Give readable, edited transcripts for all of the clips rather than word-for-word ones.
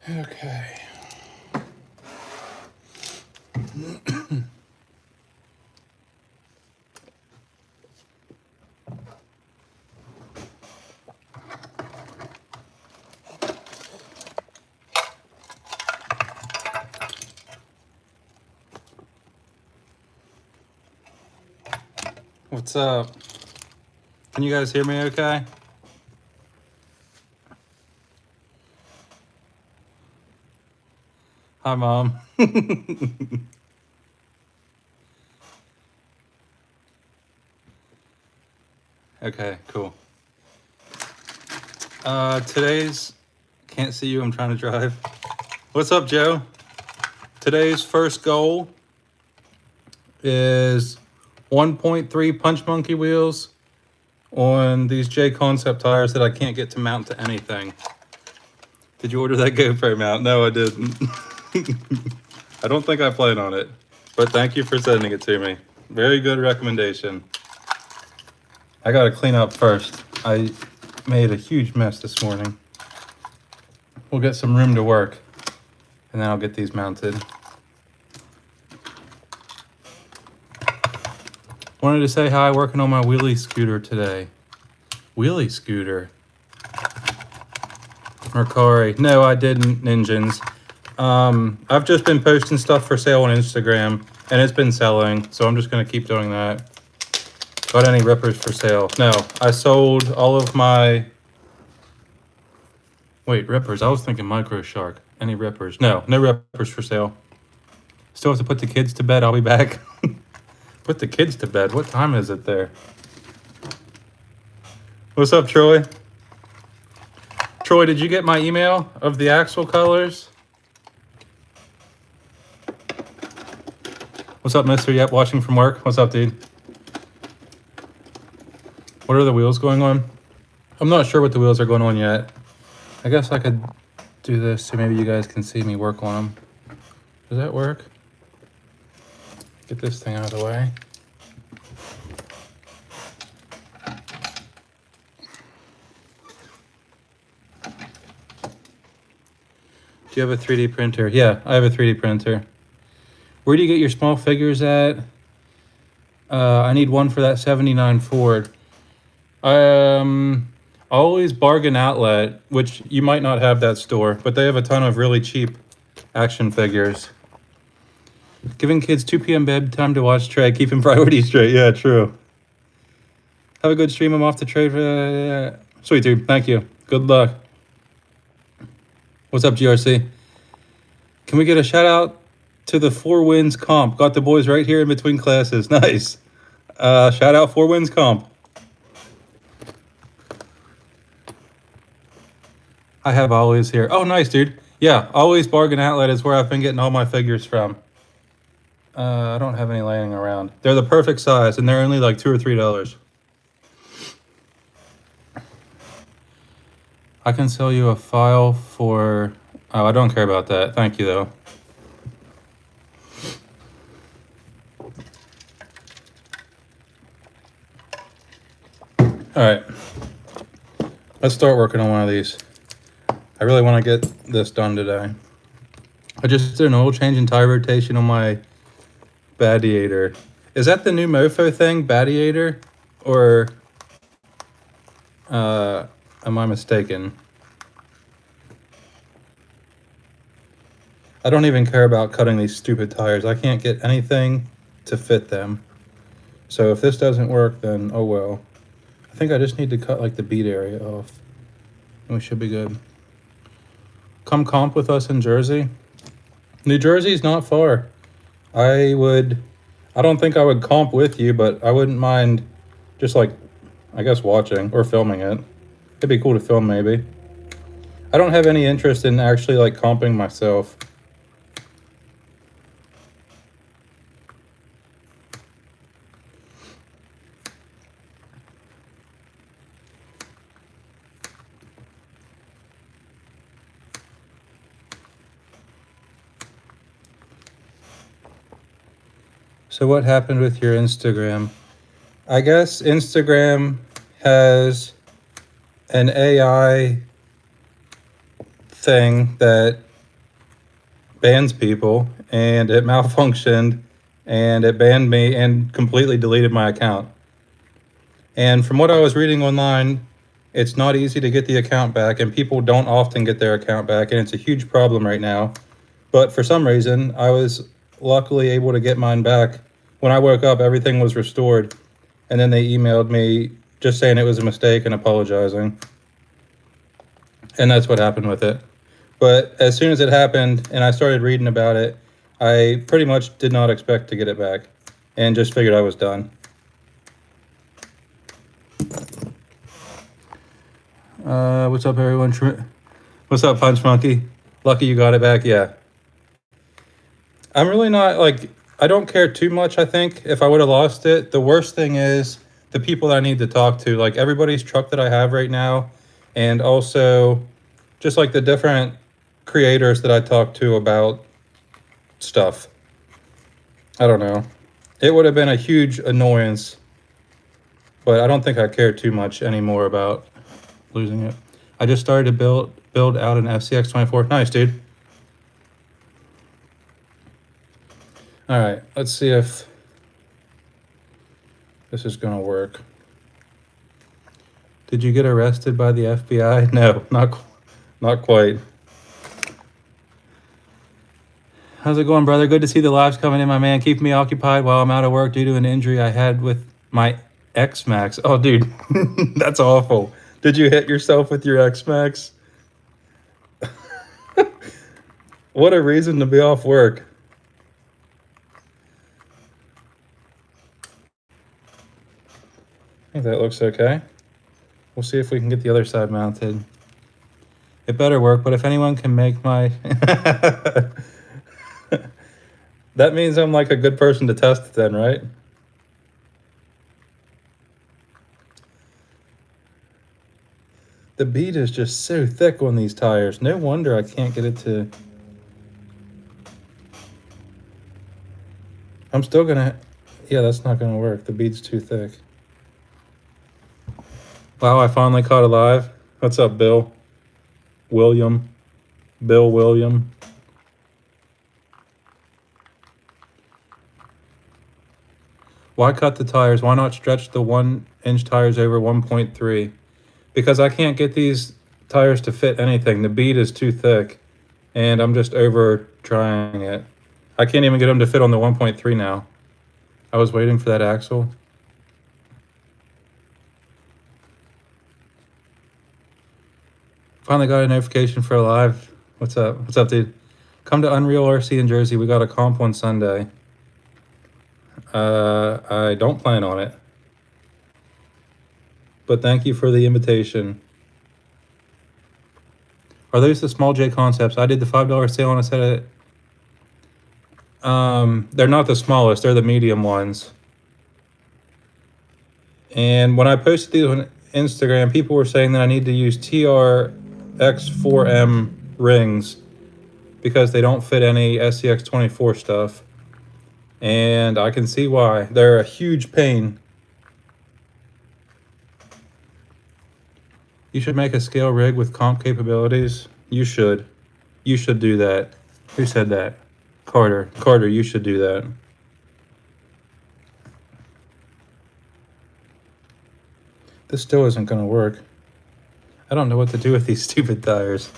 Okay. What's up? Can you guys hear me okay? Hi, Mom. Okay, cool. Today's... Can't see you, I'm trying to drive. What's up, Joe? Today's first goal is 1.3 punch monkey wheels on these J Concept tires that I can't get to mount to anything. Did you order that GoPro mount? No, I didn't. I don't think I played on it, but thank you for sending it to me. Very good recommendation. I gotta clean up first. I made a huge mess this morning. We'll get some room to work, and then I'll get these mounted. Wanted to say hi, working on my wheelie scooter today. Wheelie scooter. Mercari. No, I didn't, Ninjas. I've just been posting stuff for sale on Instagram, and it's been selling, so I'm just gonna keep doing that. Got any rippers for sale? No, I sold all of my... Wait, rippers? I was thinking Micro Shark. Any rippers? No, no rippers for sale. Still have to put the kids to bed. I'll be back. Put the kids to bed? What time is it there? What's up, Troy? Troy, did you get my email of the axle colors? What's up, mister? Yep, watching from work. What's up, dude? What are the wheels going on? I'm not sure what the wheels are going on yet. I guess I could do this so maybe you guys can see me work on them. Does that work? Get this thing out of the way. Do you have a 3D printer? Yeah, I have a 3D printer. Where do you get your small figures at? I need one for that 79 Ford. Always Bargain Outlet, which you might not have that store, but they have a ton of really cheap action figures. Giving kids 2 p.m. bedtime to watch Trey, keeping priorities straight. Yeah, true. Have a good stream. I'm off the trade. Sweet, dude. Thank you. Good luck. What's up, GRC? Can we get a shout out to the 4 Wins comp? Got the boys right here in between classes. Nice. Shout out 4 Wins comp. I have Always here. Oh, nice, dude. Yeah, Always Bargain Outlet is where I've been getting all my figures from. I don't have any laying around. They're the perfect size, and they're only like $2 or $3. I can sell you a file for... Oh, I don't care about that. Thank you, though. All right. Let's start working on one of these. I really want to get this done today. I just did an oil change and tire rotation on my Badiator. Is that the new Mofo thing, Badiator? Or am I mistaken? I don't even care about cutting these stupid tires. I can't get anything to fit them. So if this doesn't work, then oh well. I think I just need to cut like the bead area off. And we should be good. Come comp with us in Jersey. New Jersey's not far. I don't think I would comp with you, but I wouldn't mind just like, I guess watching or filming it. It'd be cool to film maybe. I don't have any interest in actually like comping myself. So what happened with your Instagram? I guess Instagram has an AI thing that bans people, and it malfunctioned, and it banned me and completely deleted my account. And from what I was reading online, it's not easy to get the account back, and people don't often get their account back, and it's a huge problem right now. But for some reason, I was luckily able to get mine back. When I woke up, everything was restored, and then they emailed me just saying it was a mistake and apologizing. And that's what happened with it. But as soon as it happened and I started reading about it, I pretty much did not expect to get it back and just figured I was done. What's up, everyone? What's up, Punch Monkey? Lucky you got it back. Yeah. I'm really not like, I don't care too much, I think, if I would have lost it. The worst thing is the people that I need to talk to, like everybody's truck that I have right now, and also just like the different creators that I talk to about stuff. I don't know. It would have been a huge annoyance, but I don't think I care too much anymore about losing it. I just started to build out an FCX 24. Nice, dude. All right, let's see if this is gonna work. Did you get arrested by the FBI? No, not quite. How's it going, brother? Good to see the lives coming in, my man. Keep me occupied while I'm out of work due to an injury I had with my X-Max. Oh, dude, that's awful. Did you hit yourself with your X-Max? What a reason to be off work. I think that looks okay. We'll see if we can get the other side mounted. It better work, but if anyone can make my... That means I'm like a good person to test it then, right? The bead is just so thick on these tires. No wonder I can't get it to... I'm still gonna... Yeah, that's not gonna work. The bead's too thick. Wow, I finally caught it live. What's up, Bill? William. Bill William. Why cut the tires? Why not stretch the 1-inch tires over 1.3? Because I can't get these tires to fit anything. The bead is too thick, and I'm just over trying it. I can't even get them to fit on the 1.3 now. I was waiting for that axle. Finally got a notification for a live. What's up? What's up, dude? Come to Unreal RC in Jersey. We got a comp on Sunday. I don't plan on it. But thank you for the invitation. Are those the small J concepts? I did the $5 sale on a set of... they're not the smallest. They're the medium ones. And when I posted these on Instagram, people were saying that I need to use TRX4M rings because they don't fit any SCX24 stuff. And I can see why. They're a huge pain. You should make a scale rig with comp capabilities. You should. You should do that. Who said that? Carter. Carter, you should do that. This still isn't going to work. I don't know what to do with these stupid tires.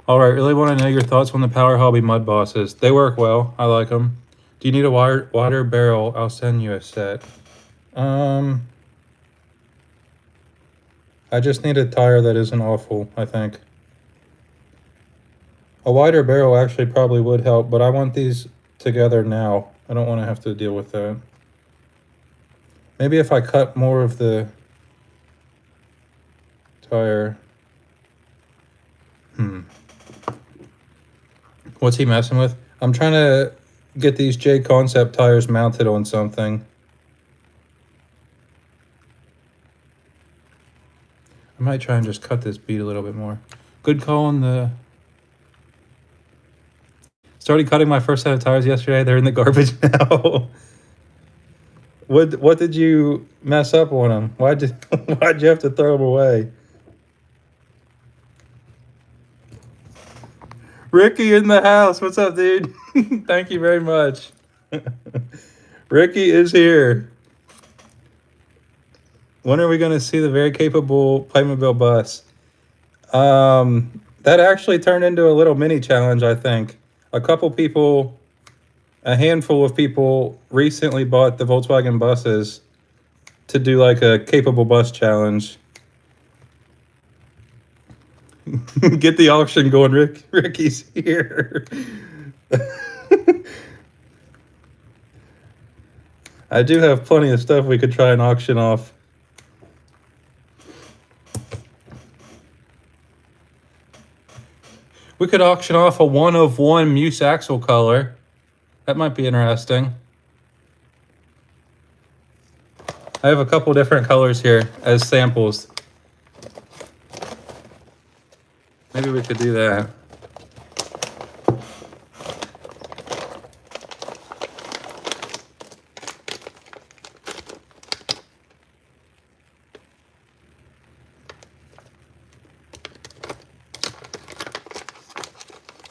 All right, really want to know your thoughts on the Power Hobby Mud Bosses. They work well. I like them. Do you need a wider barrel? I'll send you a set. I just need a tire that isn't awful, I think. A wider barrel actually probably would help, but I want these together now. I don't want to have to deal with that. Maybe if I cut more of the tire. What's he messing with? I'm trying to get these J Concept tires mounted on something. I might try and just cut this bead a little bit more. Good call on the... Started cutting my first set of tires yesterday. They're in the garbage now. What did you mess up on them? Why'd you have to throw them away? Ricky in the house. What's up, dude? Thank you very much. Ricky is here. When are we going to see the very capable Playmobil bus? That actually turned into a little mini challenge, I think. A handful of people recently bought the Volkswagen buses to do like a capable bus challenge. Get the auction going, Ricky's here. I do have plenty of stuff we could try and auction off. We could auction off a 1-of-1 Muse axle color. That might be interesting. I have a couple different colors here as samples. Maybe we could do that.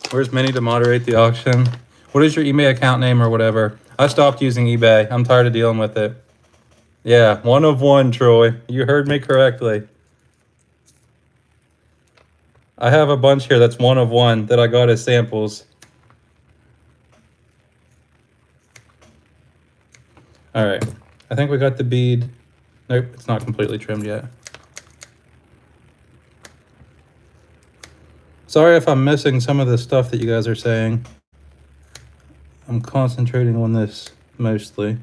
Where's Minnie to moderate the auction? What is your eBay account name or whatever? I stopped using eBay. I'm tired of dealing with it. Yeah, 1-of-1, Troy. You heard me correctly. I have a bunch here that's 1-of-1 that I got as samples. All right. I think we got the bead. Nope, it's not completely trimmed yet. Sorry if I'm missing some of the stuff that you guys are saying. I'm concentrating on this mostly.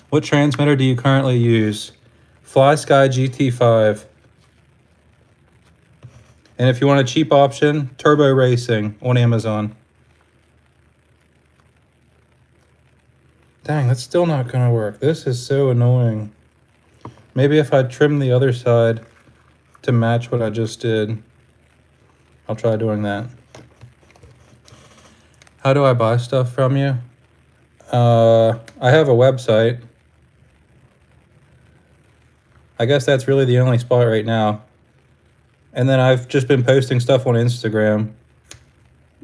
What transmitter do you currently use? FlySky GT5. And if you want a cheap option, Turbo Racing on Amazon. Dang, that's still not gonna work. This is so annoying. Maybe if I trim the other side to match what I just did, I'll try doing that. How do I buy stuff from you? I have a website. I guess that's really the only spot right now. And then I've just been posting stuff on Instagram.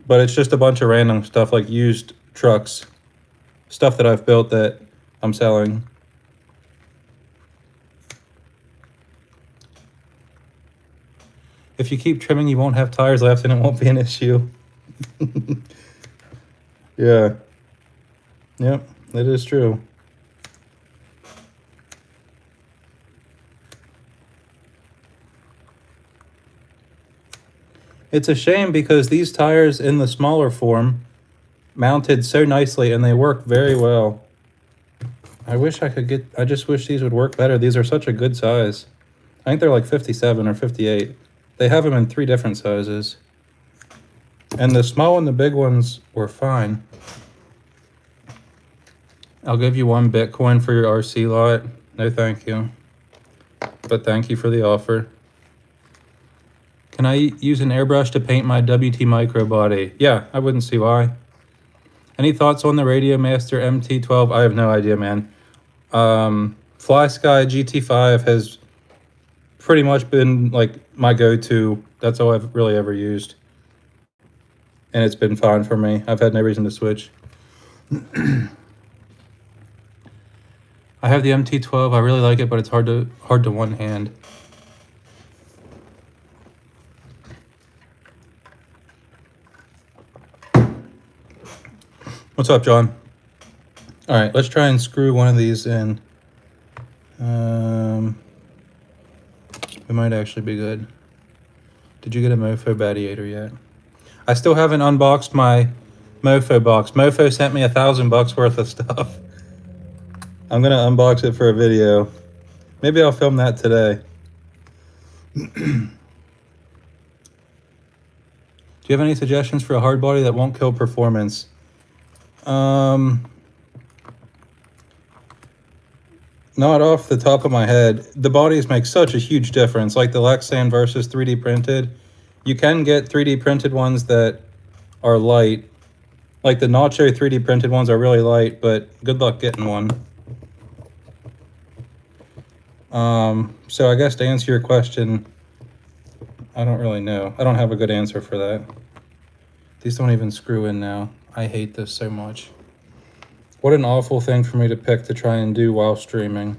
But it's just a bunch of random stuff like used trucks. Stuff that I've built that I'm selling. If you keep trimming, you won't have tires left and it won't be an issue. Yeah. Yep, that is true. It's a shame because these tires in the smaller form mounted so nicely and they work very well. I just wish these would work better. These are such a good size. I think they're like 57 or 58. They have them in 3 different sizes. And the small and the big ones were fine. I'll give you 1 Bitcoin for your RC lot. No, thank you. But thank you for the offer. Can I use an airbrush to paint my WT Micro body? Yeah, I wouldn't see why. Any thoughts on the Radio Master MT12? I have no idea, man. FlySky GT5 has pretty much been like my go-to. That's all I've really ever used. And it's been fine for me. I've had no reason to switch. I have the MT12. I really like it, but it's hard to one hand. What's up, John? All right, let's try and screw one of these in. It might actually be good. Did you get a Mofo Badiator yet? I still haven't unboxed my Mofo box. Mofo sent me $1,000 worth of stuff. I'm gonna unbox it for a video. Maybe I'll film that today. Do you have any suggestions for a hard body that won't kill performance? Not off the top of my head. The bodies make such a huge difference. Like the Lexan versus 3D printed. You can get 3D printed ones that are light. Like the Nacho 3D printed ones are really light, but good luck getting one. So I guess to answer your question, I don't really know. I don't have a good answer for that. These don't even screw in now. I hate this so much. What an awful thing for me to pick to try and do while streaming.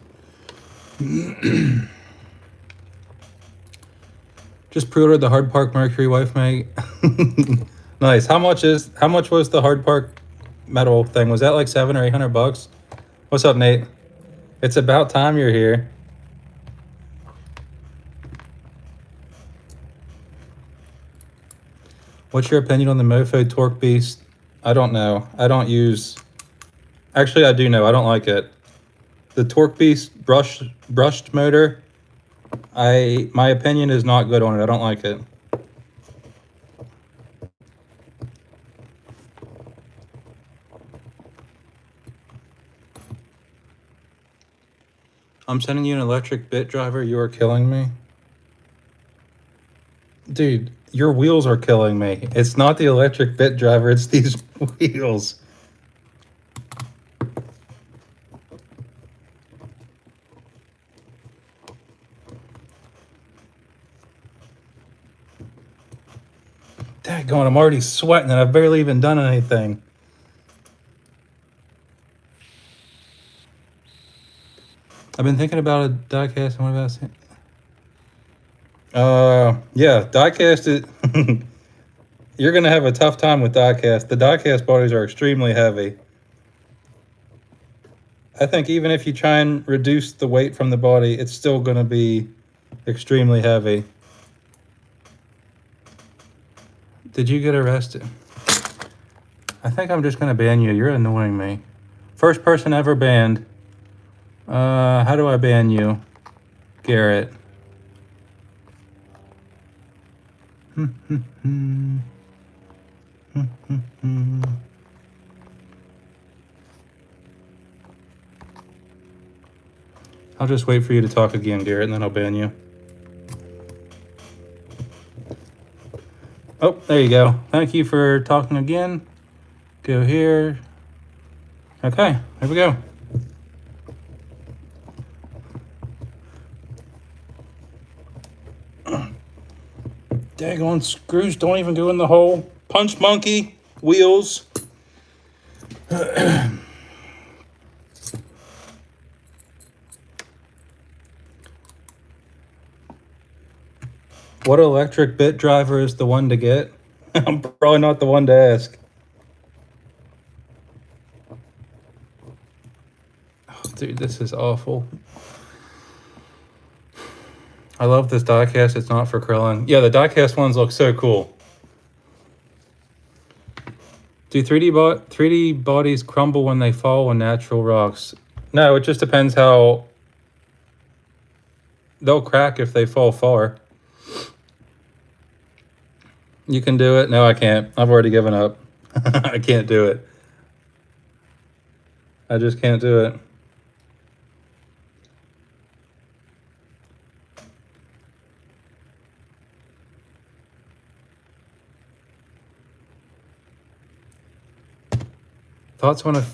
Just pre-ordered the Hard Park Mercury wife mate. Nice. How much was the Hard Park metal thing? Was that like $700 or $800? What's up, Nate? It's about time you're here. What's your opinion on the Mofo Torque Beast? I don't know. I don't use... Actually, I do know. I don't like it. The Torque Beast brushed motor, my opinion is not good on it. I don't like it. I'm sending you an electric bit driver. You are killing me. Dude, your wheels are killing me. It's not the electric bit driver, it's these wheels. Daggone, I'm already sweating and I've barely even done anything. I've been thinking about a diecast. What about it? Yeah, diecast is... You're going to have a tough time with diecast. The diecast bodies are extremely heavy. I think even if you try and reduce the weight from the body, it's still going to be extremely heavy. Did you get arrested? I think I'm just going to ban you. You're annoying me. First person ever banned. How do I ban you? Garrett. I'll just wait for you to talk again, Garrett, and then I'll ban you. Oh, there you go. Thank you for talking again. Go here. Okay, here we go. Daggone screws don't even go in the hole. Punch monkey wheels. What electric bit driver is the one to get? I'm probably not the one to ask. Oh, dude, this is awful. I love this diecast. It's not for Krillin. Yeah, the diecast ones look so cool. Do 3D bodies crumble when they fall on natural rocks? No, it just depends how... They'll crack if they fall far. You can do it? No, I can't. I've already given up. I can't do it. I just can't do it. Thoughts on a...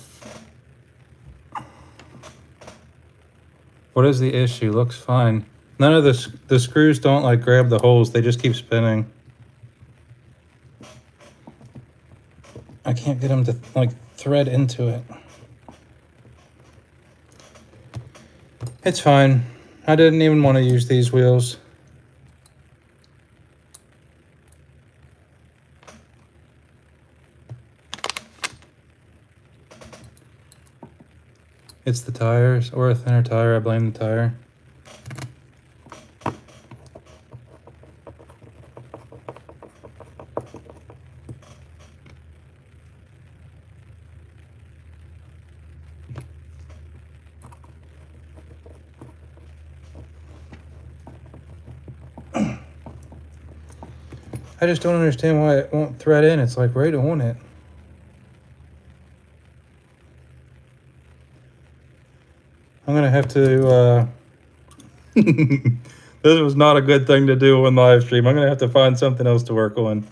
What is the issue? Looks fine. None of the screws don't like grab the holes. They just keep spinning. I can't get them to like thread into it. It's fine. I didn't even want to use these wheels. It's the tires, or a thinner tire. I blame the tire. I just don't understand why it won't thread in. It's like right on it. I'm gonna have to, this was not a good thing to do on live stream. I'm gonna have to find something else to work on.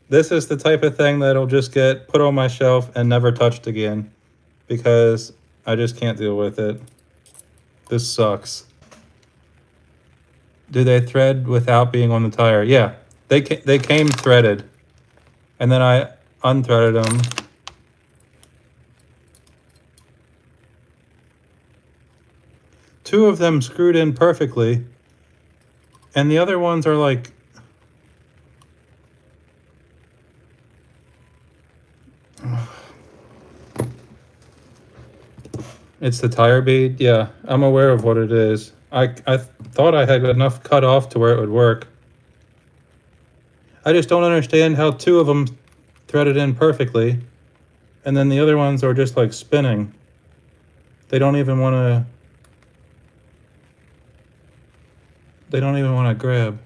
This is the type of thing that'll just get put on my shelf and never touched again because I just can't deal with it. This sucks. Do they thread without being on the tire? Yeah, they came threaded, and then I unthreaded them. Two of them screwed in perfectly, and the other ones are like, it's the tire bead. Yeah, I'm aware of what it is. I thought I had enough cut off to where it would work. I just don't understand how two of them threaded in perfectly, and then the other ones are just like spinning. They don't even want to. They don't even want to grab.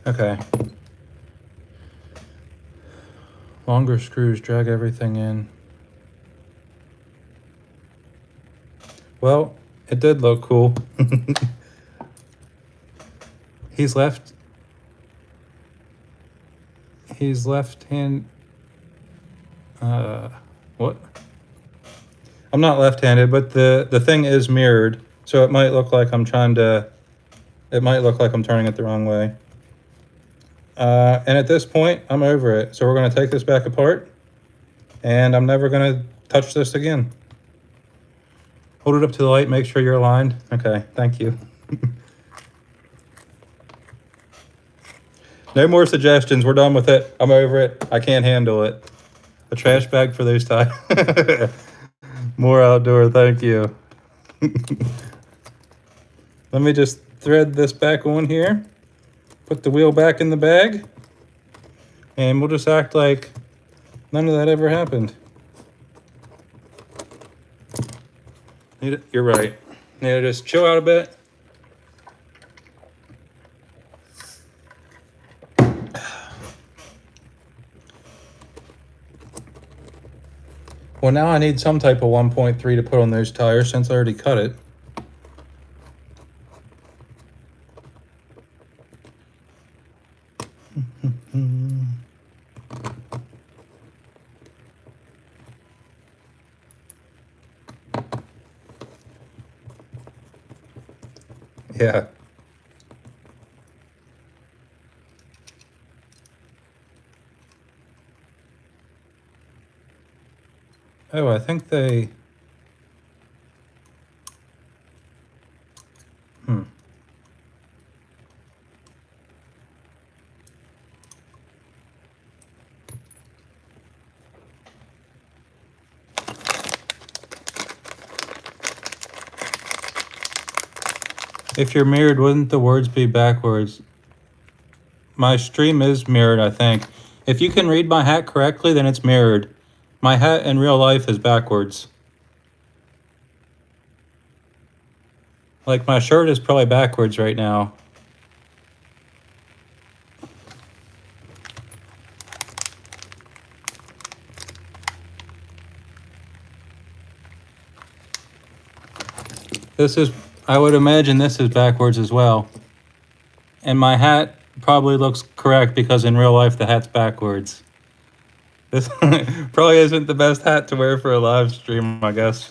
Okay. Longer screws drag everything in. Well, it did look cool. He's left hand. What? I'm not left-handed, but the thing is mirrored, so it might look like I'm trying to. It might look like I'm turning it the wrong way. And at this point, I'm over it. So we're going to take this back apart, and I'm never going to touch this again. Hold it up to the light, make sure you're aligned. Okay, thank you. No more suggestions. We're done with it. I'm over it. I can't handle it. A trash bag for those tires. More outdoor, thank you. Let me just thread this back on here. Put the wheel back in the bag. And we'll just act like none of that ever happened. You're right. Need to just chill out a bit. Well, now I need some type of 1.3 to put on those tires since I already cut it. Yeah. Oh, I think they... If you're mirrored, wouldn't the words be backwards? My stream is mirrored, I think. If you can read my hat correctly, then it's mirrored. My hat in real life is backwards. Like, my shirt is probably backwards right now. This is, I would imagine this is backwards as well. And my hat probably looks correct because in real life the hat's backwards. This probably isn't the best hat to wear for a live stream, I guess.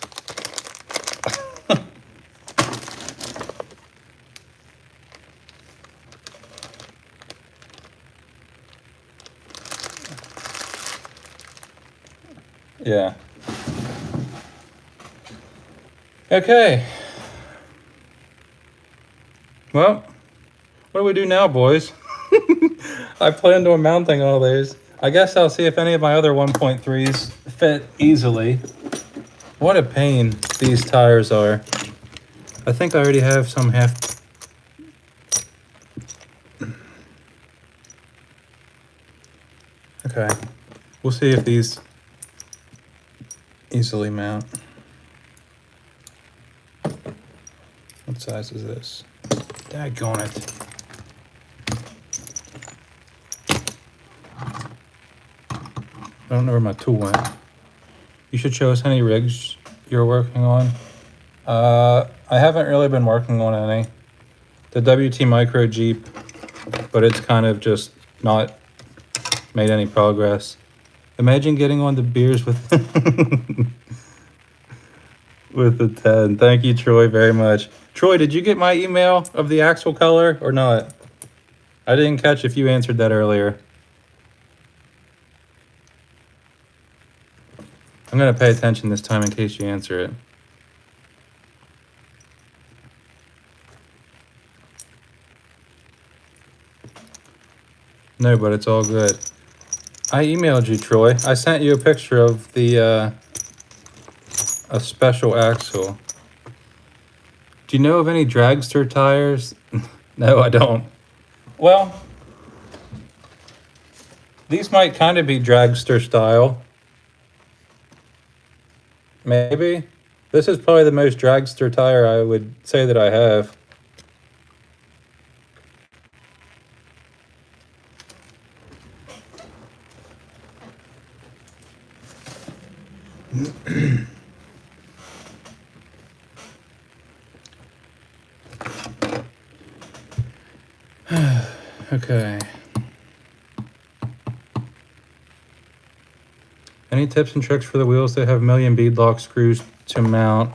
Yeah. Okay. Well, what do we do now, boys? I planned on mounting all these. I guess I'll see if any of my other 1.3s fit easily. What a pain these tires are. I think I already have some half... Okay. We'll see if these easily mount. What size is this? Daggone it. I don't know where my tool went. You should show us any rigs you're working on. I haven't really been working on any. The WT Micro Jeep, but it's kind of just not made any progress. Imagine getting on the beers with with the 10. Thank you, Troy, very much. Troy, did you get my email of the axle color or not? I didn't catch if you answered that earlier. I'm going to pay attention this time in case you answer it. No, but it's all good. I emailed you, Troy. I sent you a picture of the a special axle. Do you know of any dragster tires? No, I don't. Well, these might kind of be dragster style. Maybe. This is probably the most dragster tire I would say that I have. Okay. Any tips and tricks for the wheels that have million beadlock screws to mount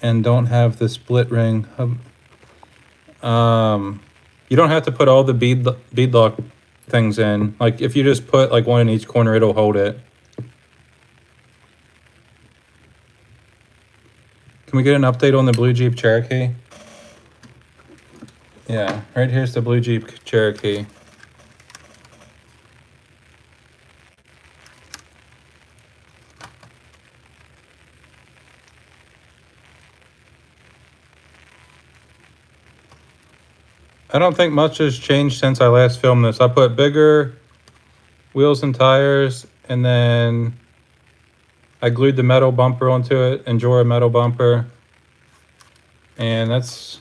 and don't have the split ring? You don't have to put all the beadlock things in. Like if you just put like one in each corner, it'll hold it. Can we get an update on the blue Jeep Cherokee? Yeah, right here's the blue Jeep Cherokee. I don't think much has changed since I last filmed this. I put bigger wheels and tires, and then I glued the metal bumper onto it, Endura metal bumper, and that's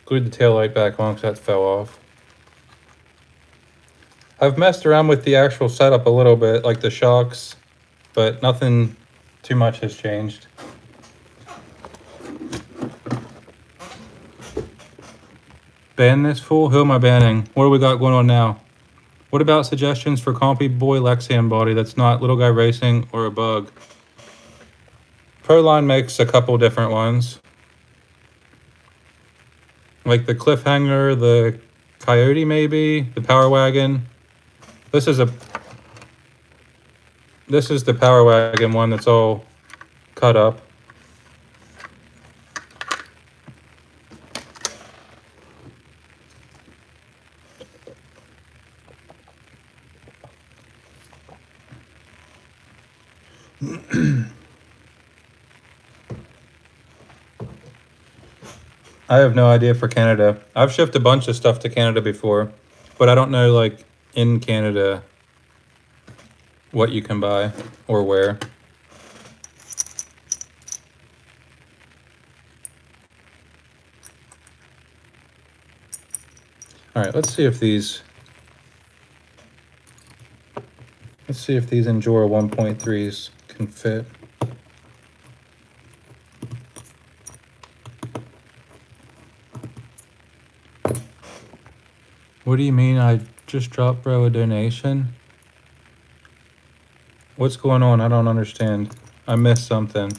glued the taillight back on because that fell off. I've messed around with the actual setup a little bit, like the shocks, but nothing too much has changed. Ban this fool? Who am I banning? What do we got going on now? What about suggestions for Compy Boy Lexan body that's not Little Guy Racing or a bug? Proline makes a couple different ones. Like the Cliffhanger, the Coyote maybe, the Power Wagon. This is the Power Wagon one that's all cut up. I have no idea for Canada. I've shipped a bunch of stuff to Canada before, but I don't know, like, in Canada, what you can buy or where. All right, let's see if these Endura 1.3s can fit. What do you mean I just dropped bro a donation? What's going on? I don't understand. I missed something.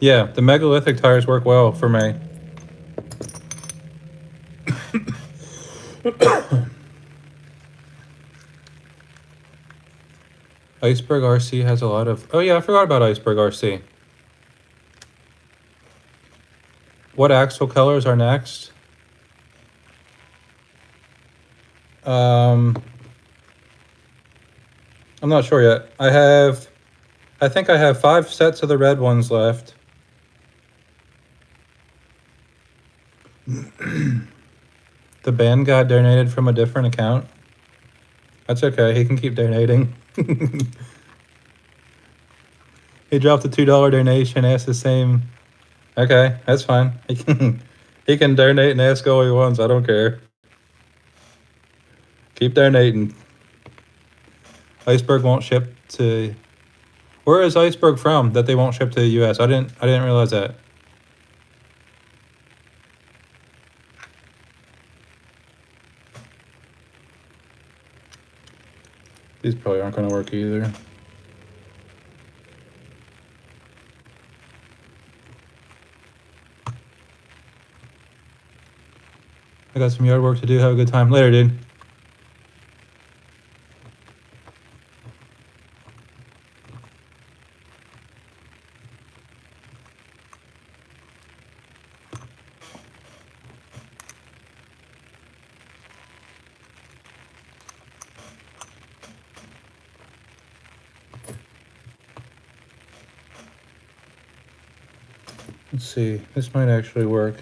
Yeah, the megalithic tires work well for me. Iceberg RC has a lot of... Oh yeah, I forgot about Iceberg RC. What axle colors are next? I'm not sure yet. I think I have 5 sets of the red ones left. The band guy donated from a different account. That's okay, he can keep donating. He dropped a $2 donation, asked the same. Okay, that's fine. He can donate and ask all he wants. I don't care. Keep donating. Iceberg won't ship to Where is Iceberg from that they won't ship to the US? I didn't realize that. These probably aren't going to work either. I got some yard work to do. Have a good time. Later, dude. Let's see. This might actually work.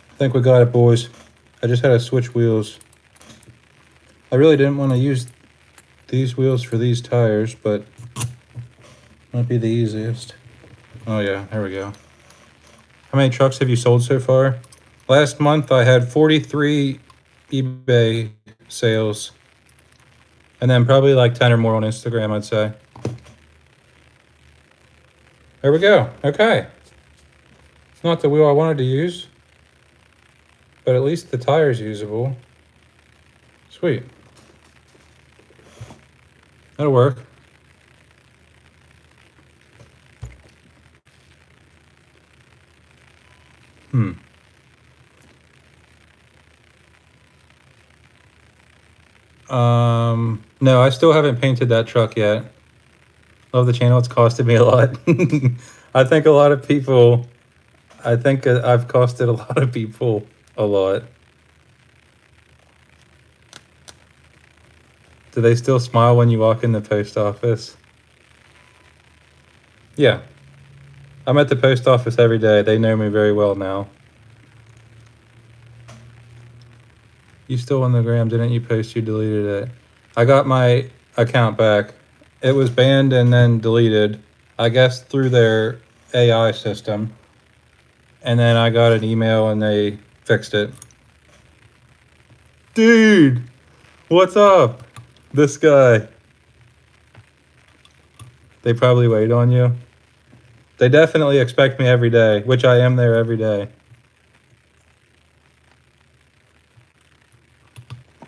I think we got it, boys. I just had to switch wheels. I really didn't want to use these wheels for these tires, but might be the easiest. Oh yeah, there we go. How many trucks have you sold so far? Last month I had 43 eBay sales, and then probably like 10 or more on Instagram, I'd say. There we go. Okay. Not the wheel I wanted to use, but at least the tire's usable. Sweet. That'll work. No, I still haven't painted that truck yet. Love the channel. It's costed me a lot. I think a lot of people, I've costed a lot of people a lot. Do they still smile when you walk in the post office? Yeah. I'm at the post office every day. They know me very well now. You still on the gram, didn't you post you deleted it? I got my account back. It was banned and then deleted, I guess through their AI system. And then I got an email and they fixed it. Dude, what's up? This guy. They probably wait on you. They definitely expect me every day, which I am there every day.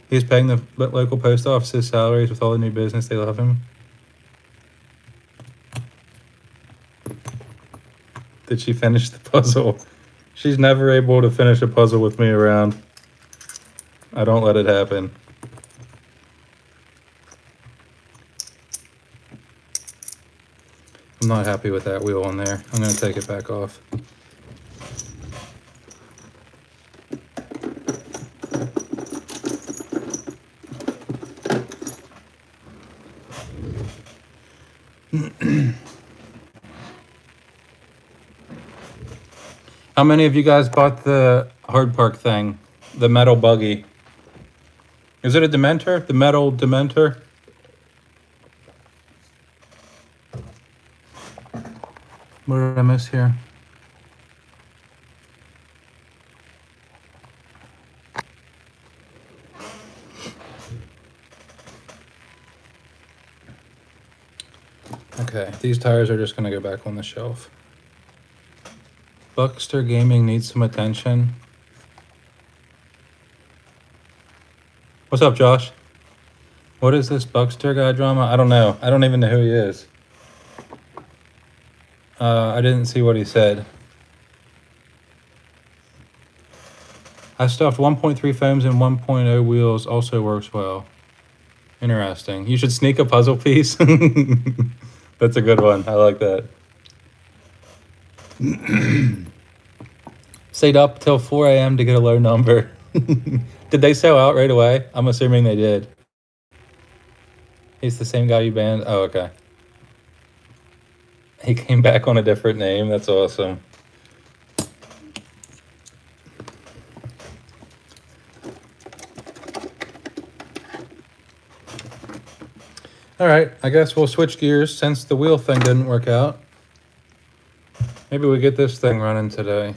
He's paying the local post office's salaries with all the new business. They love him. Did she finish the puzzle? She's never able to finish a puzzle with me around. I don't let it happen. I'm not happy with that wheel on there. I'm going to take it back off. How many of you guys bought the Hard Park thing? The metal buggy? Is it a Dementor? The metal Dementor? What did I miss here? Okay, these tires are just going to go back on the shelf. Buckster Gaming needs some attention. What's up, Josh? What is this Buckster guy drama? I don't know. I don't even know who he is. I didn't see what he said. I stuffed 1.3 foams and 1.0 wheels also works well. Interesting. You should sneak a puzzle piece. That's a good one. I like that. Stayed up till 4 a.m. to get a low number. Did they sell out right away? I'm assuming they did. He's the same guy you banned? Oh, okay. He came back on a different name. That's awesome. All right, I guess we'll switch gears since the wheel thing didn't work out. Maybe we get this thing running today.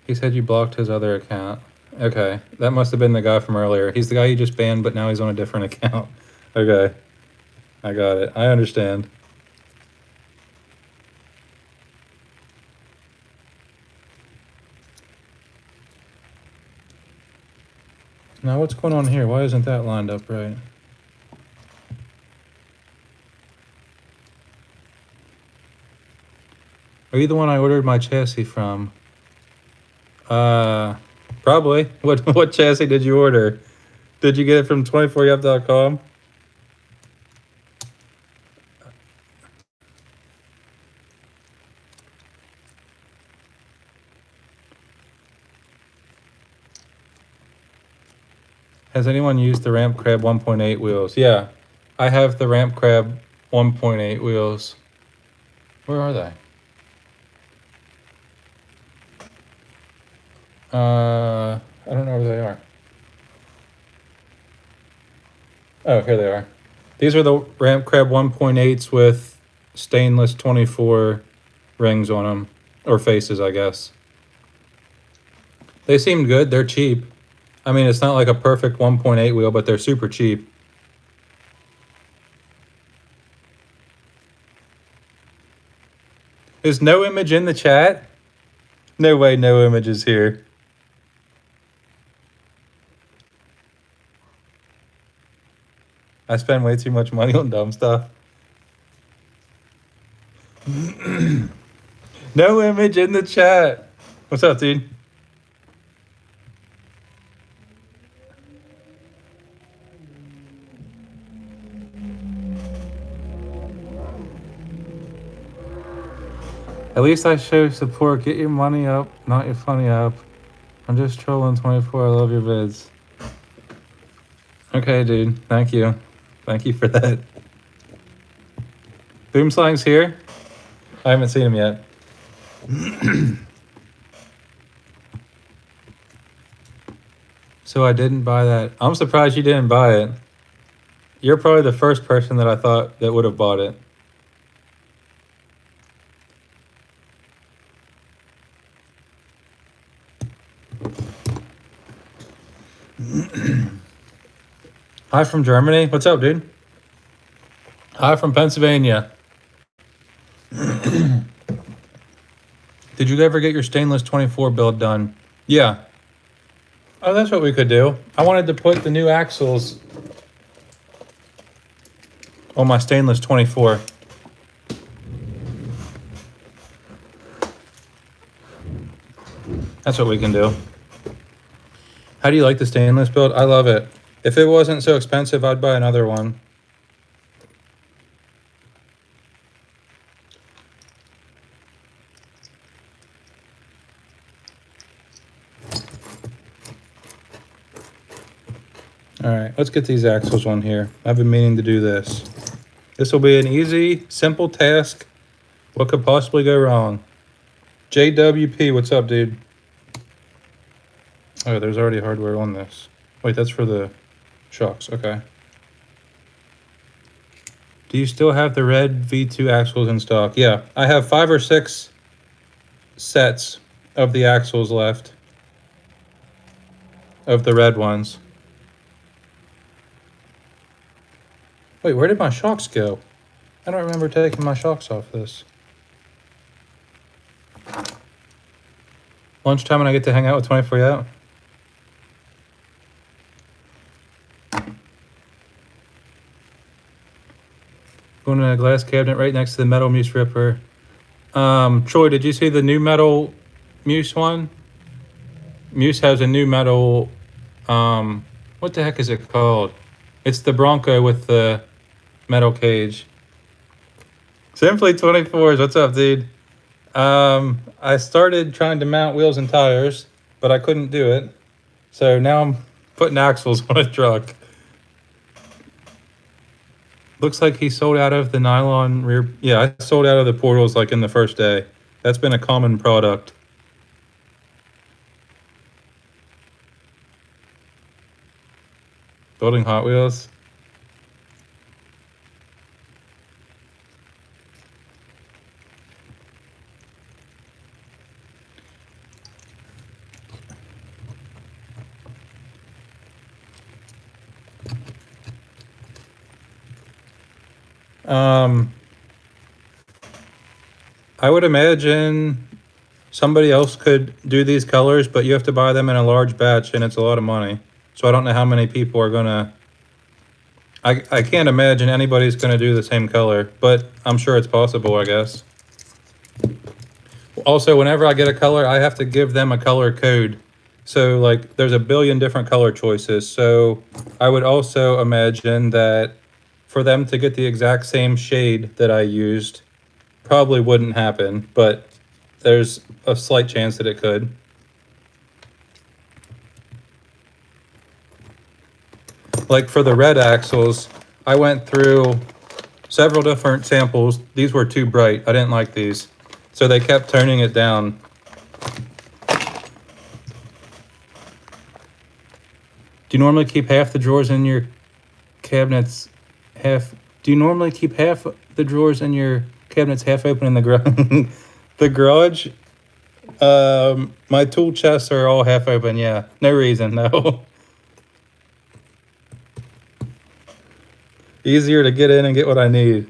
He said you blocked his other account. Okay, that must have been the guy from earlier. He's the guy you just banned, but now he's on a different account. Okay, I got it. I understand. Now what's going on here? Why isn't that lined up right? Are you the one I ordered my chassis from? Probably. What chassis did you order? Did you get it from 24yup.com? Has anyone used the Ramp Crab 1.8 wheels? Yeah, I have the Ramp Crab 1.8 wheels. Where are they? I don't know where they are. Oh, here they are. These are the Ramp Crab 1.8s with stainless 24 rings on them, or faces, I guess. They seemed good. They're cheap. I mean, it's not like a perfect 1.8 wheel, but they're super cheap. Is no image in the chat? No way, no image is here. I spend way too much money on dumb stuff. No image in the chat. What's up, dude? At least I show support. Get your money up, not your funny up. I'm just trolling 24. I love your vids. Okay, dude. Thank you. Thank you for that. Boomslang's here? I haven't seen him yet. So I didn't buy that. I'm surprised you didn't buy it. You're probably the first person that I thought that would have bought it. Hi from Germany. What's up, dude? Hi from Pennsylvania. Did you ever get your stainless 24 build done? Yeah. Oh, that's what we could do. I wanted to put the new axles on my stainless 24. That's what we can do. How do you like the stainless build? I love it. If it wasn't so expensive, I'd buy another one. All right, let's get these axles on here. I've been meaning to do this. This will be an easy, simple task. What could possibly go wrong? JWP, what's up, dude? Oh, there's already hardware on this. Wait, that's for the shocks. Okay. Do you still have the red V2 axles in stock? Yeah, I have 5 or 6 sets of the axles left. Of the red ones. Wait, where did my shocks go? I don't remember taking my shocks off this. Lunchtime when I get to hang out with 24 Out. Going in a glass cabinet right next to the metal muse ripper. Troy, did you see the new metal muse one? Muse has a new metal, what the heck is it called? It's the Bronco with the metal cage. Simply 24s, what's up, dude? I started trying to mount wheels and tires, but I couldn't do it. So now I'm putting axles on a truck. Looks like he sold out of the nylon rear. Yeah, I sold out of the portals like in the first day. That's been a common product. Building Hot Wheels. I would imagine somebody else could do these colors, but you have to buy them in a large batch, and it's a lot of money. So I don't know how many people are gonna. I can't imagine anybody's gonna do the same color, but I'm sure it's possible, I guess. Also, whenever I get a color, I have to give them a color code. So, like, there's a billion different color choices. So I would also imagine that for them to get the exact same shade that I used probably wouldn't happen, but there's a slight chance that it could. Like for the red axles, I went through several different samples. These were too bright. I didn't like these. So they kept turning it down. Do you normally keep half the drawers in your cabinets do you normally keep half the drawers in your cabinets half open in the garage? The garage? My tool chests are all half open, yeah. No reason, no. Easier to get in and get what I need.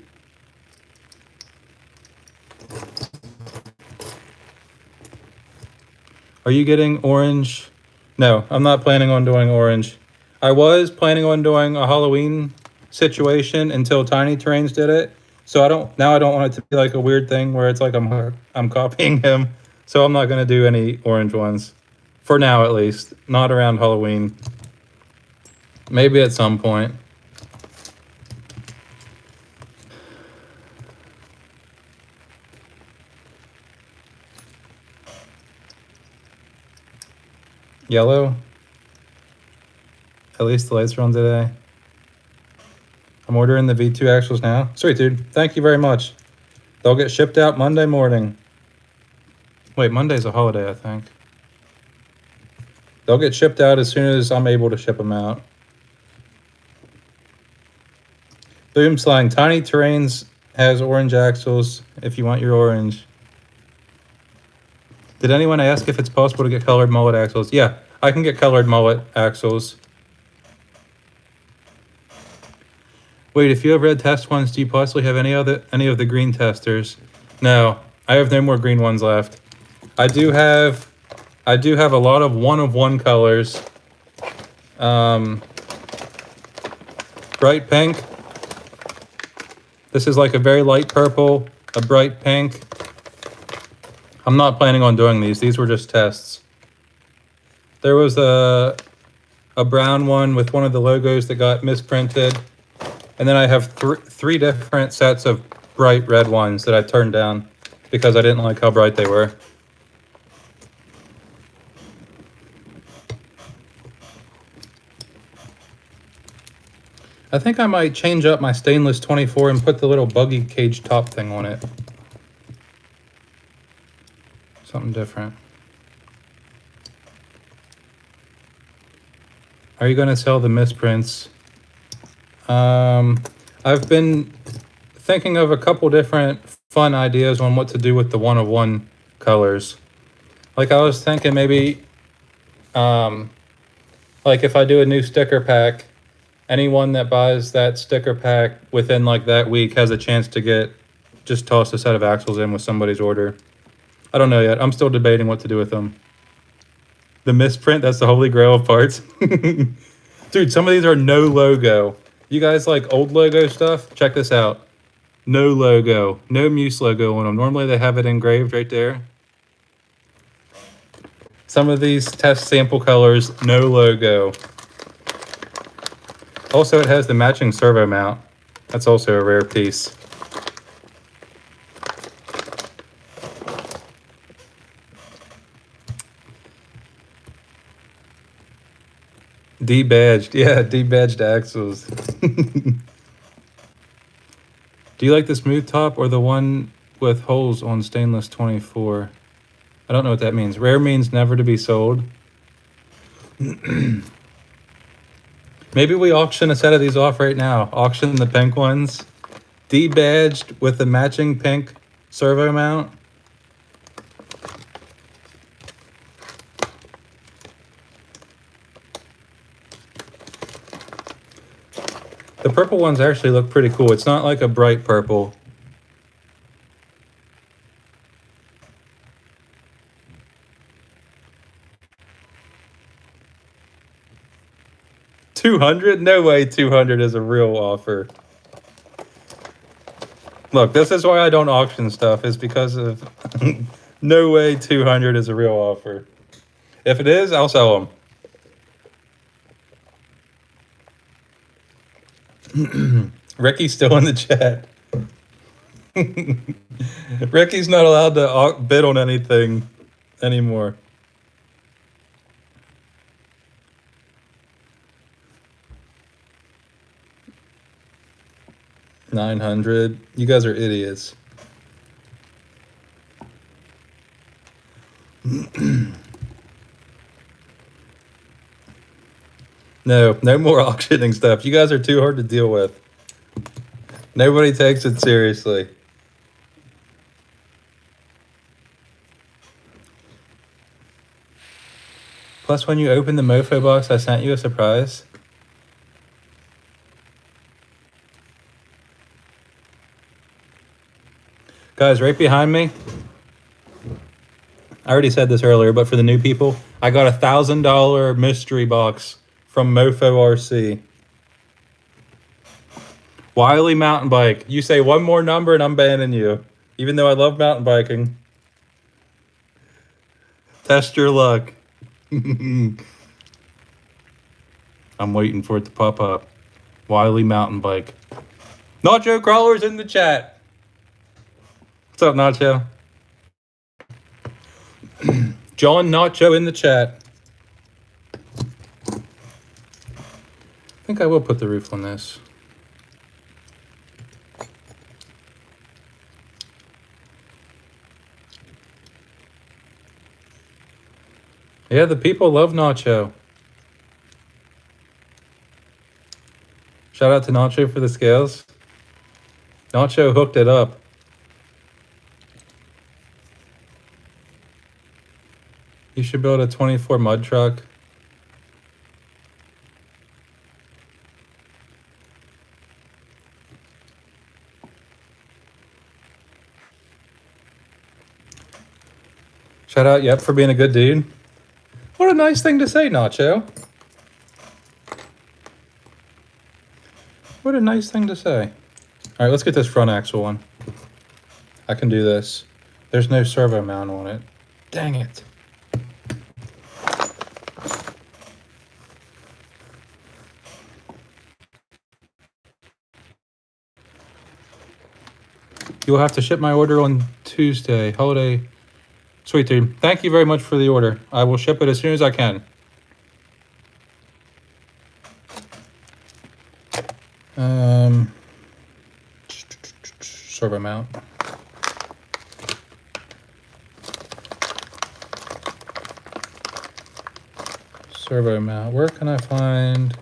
Are you getting orange? No, I'm not planning on doing orange. I was planning on doing a Halloween situation until Tiny Terrains did it. So I don't want it to be like a weird thing where it's like I'm copying him. So I'm not gonna do any orange ones. For now at least. Not around Halloween. Maybe at some point. Yellow. At least the lights are on today. I'm ordering the V2 axles now. Sweet, dude. Thank you very much. They'll get shipped out Monday morning. Wait, Monday's a holiday, I think. They'll get shipped out as soon as I'm able to ship them out. Boom Slang. Tiny Terrains has orange axles if you want your orange. Did anyone ask if it's possible to get colored mullet axles? Yeah, I can get colored mullet axles. Wait, if you have red test ones, do you possibly have any of the green testers? No, I have no more green ones left. I do have a lot of one colors. Bright pink. This is like a very light purple, a bright pink. I'm not planning on doing these. These were just tests. There was a brown one with one of the logos that got misprinted. And then I have three different sets of bright red ones that I turned down because I didn't like how bright they were. I think I might change up my stainless 24 and put the little buggy cage top thing on it. Something different. Are you going to sell the misprints? I've been thinking of a couple different fun ideas on what to do with the one colors. Like I was thinking maybe, like if I do a new sticker pack, anyone that buys that sticker pack within like that week has a chance to just toss a set of axles in with somebody's order. I don't know yet. I'm still debating what to do with them. The misprint, that's the holy grail of parts. Dude, some of these are no logo. You guys like old logo stuff? Check this out. No logo. No Muse logo on them. Normally they have it engraved right there. Some of these test sample colors, no logo. Also, it has the matching servo mount. That's also a rare piece. Debadged. Yeah, debadged axles. Do you like the smooth top or the one with holes on stainless 24? I don't know what that means. Rare means never to be sold. Maybe we auction a set of these off right now. Auction the pink ones. D-badged with the matching pink servo mount. The purple ones actually look pretty cool. It's not like a bright purple. $200? No way 200 is a real offer. Look, this is why I don't auction stuff, is because of no way 200 is a real offer. If it is, I'll sell them. Ricky's still in the chat. Ricky's not allowed to bid on anything anymore. $900. You guys are idiots. No more auctioning stuff. You guys are too hard to deal with. Nobody takes it seriously. Plus, when you open the mofo box, I sent you a surprise. Guys, right behind me, I already said this earlier, but for the new people, I got a $1,000 mystery box from Mofo RC. Wiley mountain bike. You say one more number and I'm banning you. Even though I love mountain biking. Test your luck. I'm waiting for it to pop up. Wiley mountain bike. Nacho Crawler's in the chat. What's up, Nacho? John Nacho in the chat. I think I will put the roof on this. Yeah, the people love Nacho. Shout out to Nacho for the scales. Nacho hooked it up. You should build a 24 mud truck. Shout out, yep, for being a good dude. What a nice thing to say, Nacho. What a nice thing to say. All right, let's get this front axle one. I can do this. There's no servo mount on it. Dang it. You will have to ship my order on Tuesday. Holiday. Sweet, dude. Thank you very much for the order. I will ship it as soon as I can. Servo mount. Servo mount. Where can I find...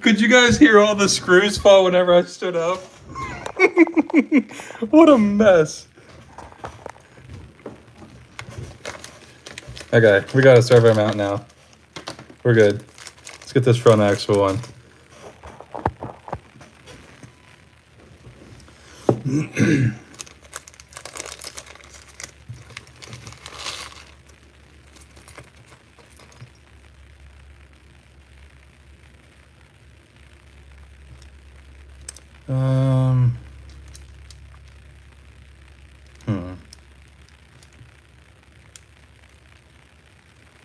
Could you guys hear all the screws fall whenever I stood up? What a mess. Okay, we got a servo mount now. We're good. Let's get this front axle on.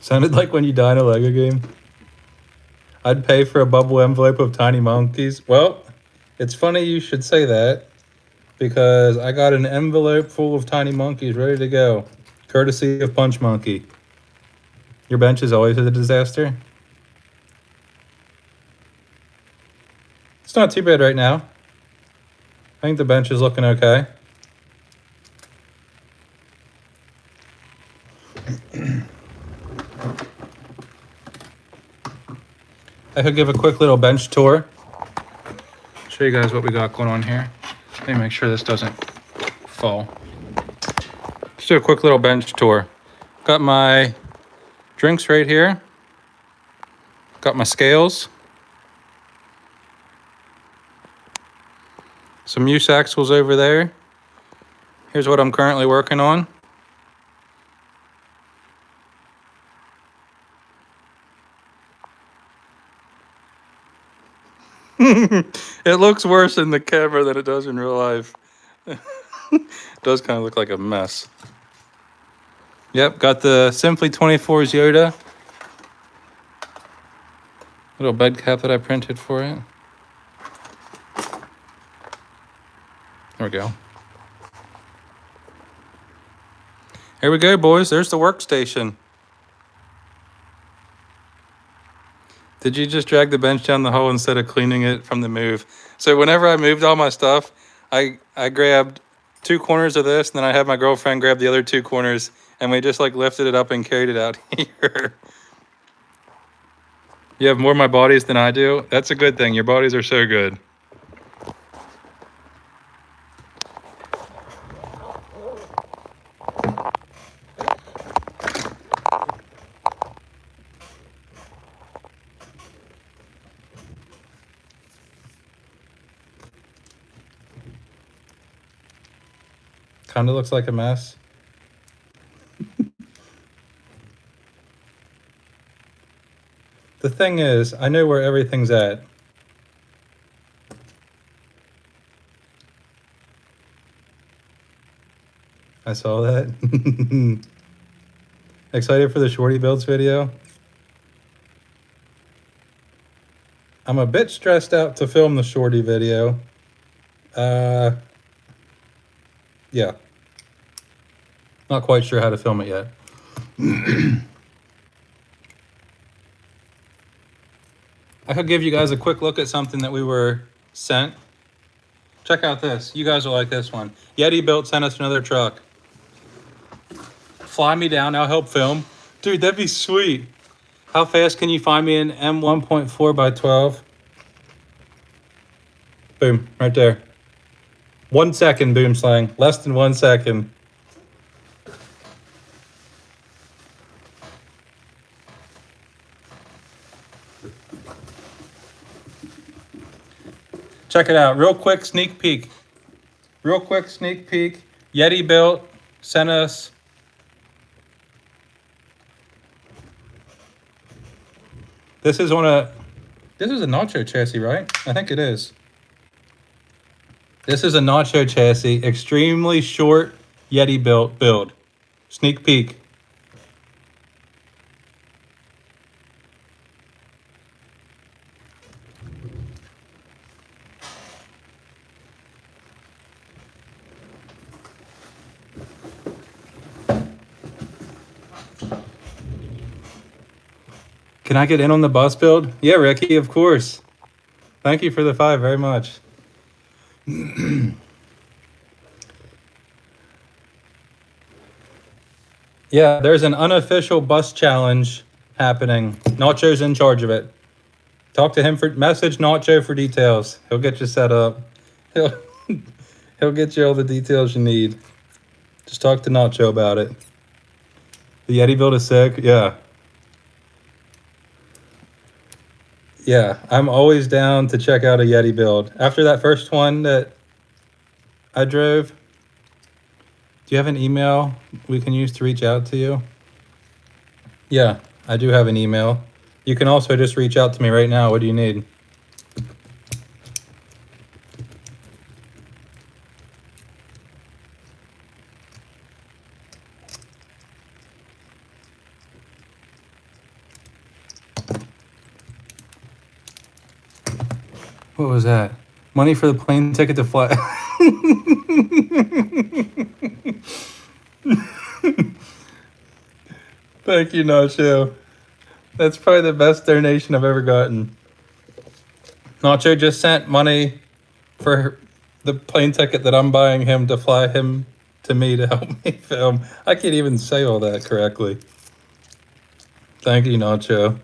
Sounded like when you die in a Lego game. I'd pay for a bubble envelope of tiny monkeys. Well, it's funny you should say that, because I got an envelope full of tiny monkeys ready to go, courtesy of Punch Monkey. Your bench is always a disaster. It's not too bad right now. think the bench is looking okay. I could give a quick little bench tour. Show you guys what we got going on here. Let me make sure this doesn't fall. Just do a quick little bench tour. Got my drinks right here. Got my scales. Some use axles over there. Here's what I'm currently working on. It looks worse in the camera than it does in real life. It does kind of look like a mess. Yep, got the Simply 24's Yoda. Little bed cap that I printed for it. There we go. Here we go, boys. There's the workstation. Did you just drag the bench down the hole instead of cleaning it from the move? So whenever I moved all my stuff, I grabbed 2 corners of this, and then I had my girlfriend grab the other 2 corners, and we just like lifted it up and carried it out here. You have more of my bodies than I do. That's a good thing. Your bodies are so good. Kind of looks like a mess. The thing is, I know where everything's at. I saw that. Excited for the shorty builds video? I'm a bit stressed out to film the shorty video. Yeah. Not quite sure how to film it yet. I could give you guys a quick look at something that we were sent. Check out this. You guys will like this one. Yeti Built sent us another truck. Fly me down, I'll help film. Dude, that'd be sweet. How fast can you find me an M1.4 by 12? Boom, right there. 1 second, boom slang. Less than 1 second. Check it out. Real quick sneak peek. Yeti Built sent us. This is a Nacho chassis, right? I think it is. This is a Nacho chassis, extremely short Yeti Built build. Sneak peek. Can I get in on the bus build? Yeah, Ricky, of course. Thank you for the 5 very much. Yeah, there's an unofficial bus challenge happening. Nacho's in charge of it. Talk to him message Nacho for details. He'll get you set up. He'll get you all the details you need. Just talk to Nacho about it. The Yeti build is sick. Yeah. Yeah, I'm always down to check out a Yeti build. After that first one that I drove, do you have an email we can use to reach out to you? Yeah, I do have an email. You can also just reach out to me right now. What do you need? What was that? Money for the plane ticket to fly. Thank you, Nacho. That's probably the best donation I've ever gotten. Nacho just sent money for the plane ticket that I'm buying him to fly him to me to help me film. I can't even say all that correctly. Thank you, Nacho.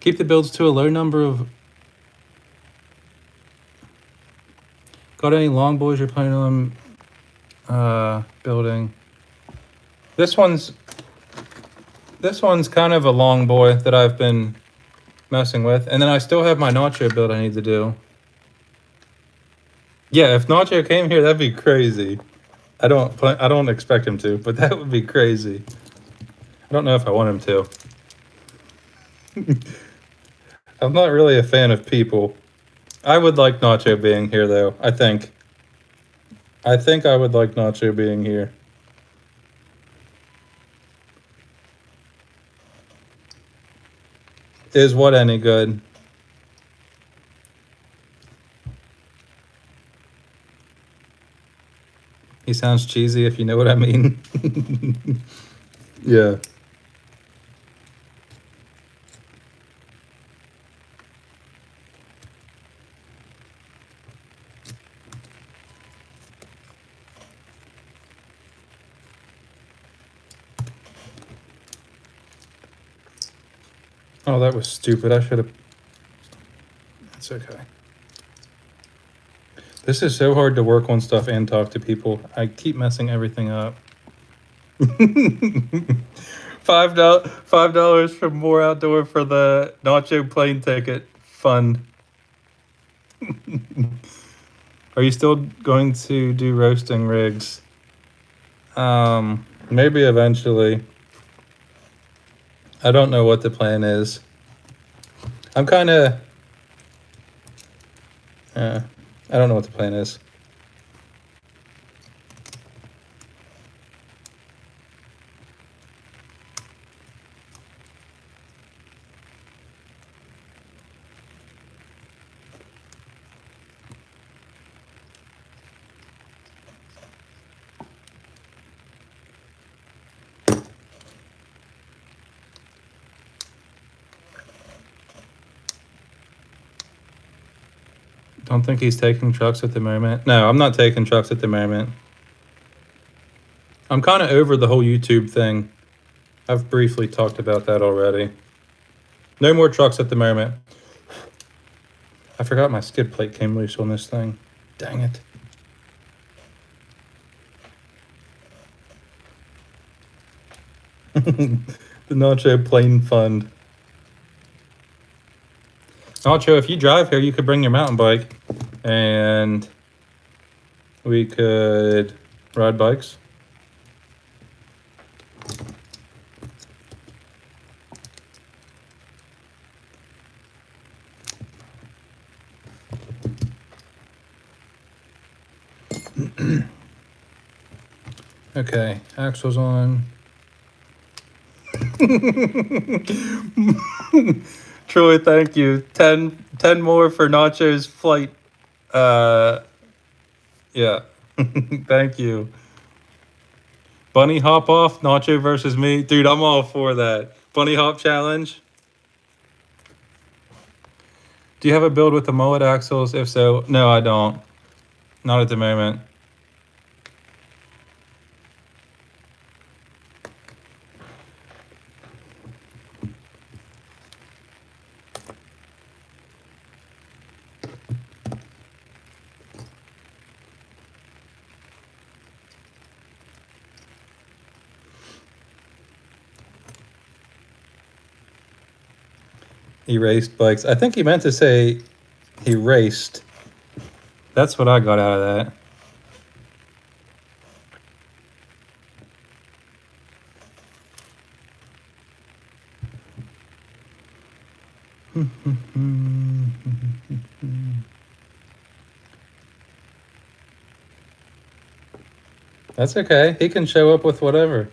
Keep the builds to a low number of... Got any long boys you're planning on building? This one's kind of a long boy that I've been messing with. And then I still have my Nacho build I need to do. Yeah, if Nacho came here, that'd be crazy. I don't expect him to, but that would be crazy. I don't know if I want him to. I'm not really a fan of people. I would like Nacho being here, though. I think I would like Nacho being here. Is what any good? He sounds cheesy, if you know what I mean. Yeah. Oh, that was stupid. I should have... It's okay. This is so hard to work on stuff and talk to people. I keep messing everything up. $5 for more outdoor for the Nacho plane ticket fund. Are you still going to do roasting rigs? Maybe eventually. I don't know what the plan is. I'm kind of... I don't know what the plan is. Don't think he's taking trucks at the moment. No, I'm not taking trucks at the moment. I'm kind of over the whole YouTube thing. I've briefly talked about that already. No more trucks at the moment. I forgot my skid plate came loose on this thing. Dang it. The Nacho plane fund. Nacho, if you drive here, you could bring your mountain bike and we could ride bikes. Okay, axle's on. Troy, thank you. 10 more for Nacho's flight. Yeah. Thank you. Bunny hop off, Nacho versus me. Dude, I'm all for that. Bunny hop challenge. Do you have a build with the mullet axles? If so, no, I don't. Not at the moment. He raced bikes. I think he meant to say he raced. That's what I got out of that. That's okay. He can show up with whatever.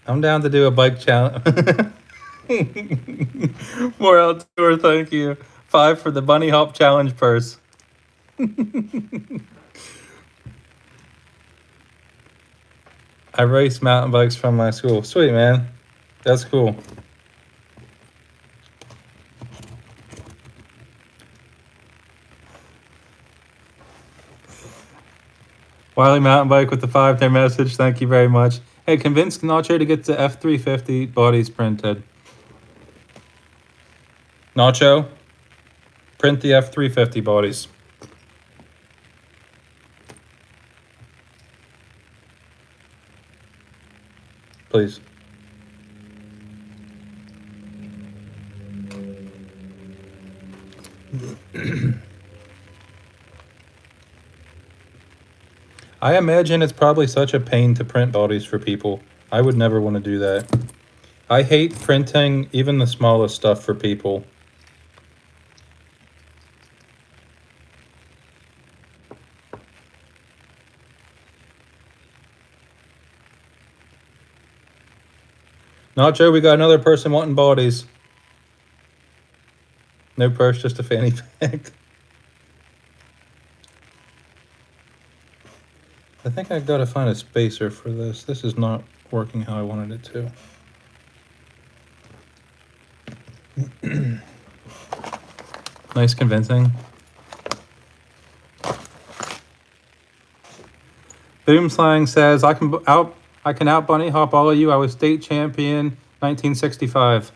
I'm down to do a bike challenge. More outdoor, thank you. 5 for the bunny hop challenge purse. I race mountain bikes from my school. Sweet, man. That's cool. Wiley Mountain Bike with the 5-day message. Thank you very much. Hey, convince Nacho to get the F350 bodies printed. Nacho, print the F350 bodies. Please. I imagine it's probably such a pain to print bodies for people. I would never want to do that. I hate printing even the smallest stuff for people. Nacho, we got another person wanting bodies. No purse, just a fanny pack. I think I've got to find a spacer for this. This is not working how I wanted it to. Nice convincing. Boomslang says, I can out bunny hop all of you. I was state champion 1965.